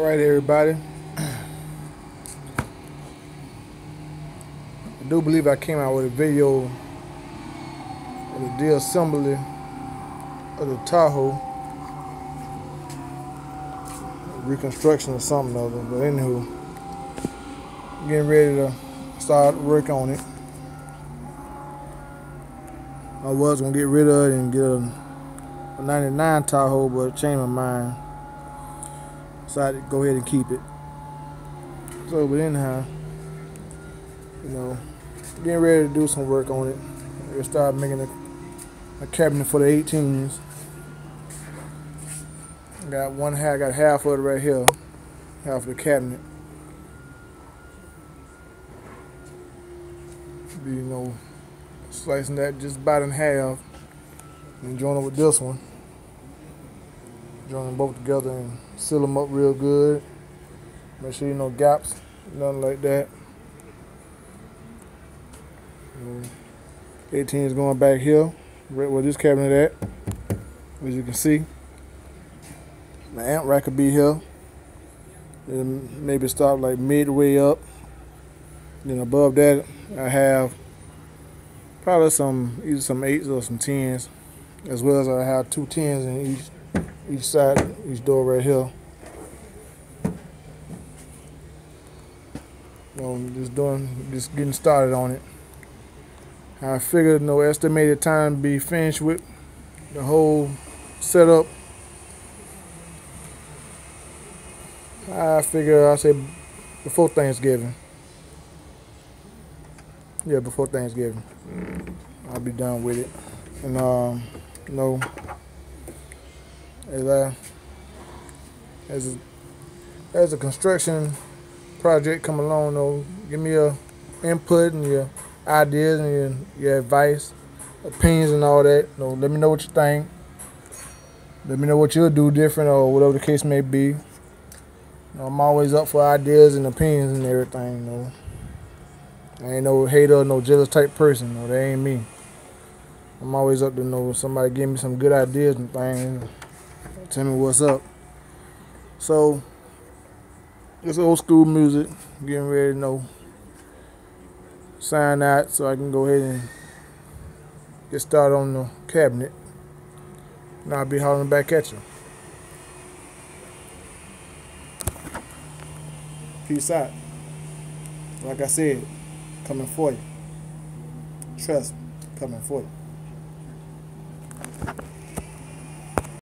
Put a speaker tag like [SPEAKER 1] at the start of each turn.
[SPEAKER 1] Alright everybody, I do believe I came out with a video of the de-assembly of the Tahoe, reconstruction or something of it, but anywho, getting ready to start work on it. I was going to get rid of it and get a 99 Tahoe, but changed my mind. Decided to go ahead and keep it. So, but anyhow, getting ready to do some work on it. We'll start making a cabinet for the 18s. I got half of it right here, half of the cabinet. Slicing that just about in half and join it with this one. Join them both together and seal them up real good. Make sure you no gaps, nothing like that. 18 is going back here, right where this cabinet at. As you can see, my amp rack could be here. Then maybe stop like midway up. Then above that, I have probably either some 8s or some 10s, as well as I have 2 10s in each side, each door right here. Just getting started on it. I figured no estimated time to be finished with the whole setup. I figure I'll say before Thanksgiving. Yeah, before Thanksgiving, I'll be done with it. And as a construction project come along, give me your input and your ideas and your advice, opinions and all that. Let me know what you think. Let me know what you'll do different or whatever the case may be. I'm always up for ideas and opinions and everything. I ain't no hater, no jealous type person. That ain't me. I'm always up to somebody give me some good ideas and things. Tell me what's up. So, it's old school music. Getting ready to sign out so I can go ahead and get started on the cabinet. And I'll be hollering back at you. Peace out. Like I said, coming for you. Trust me, coming for you.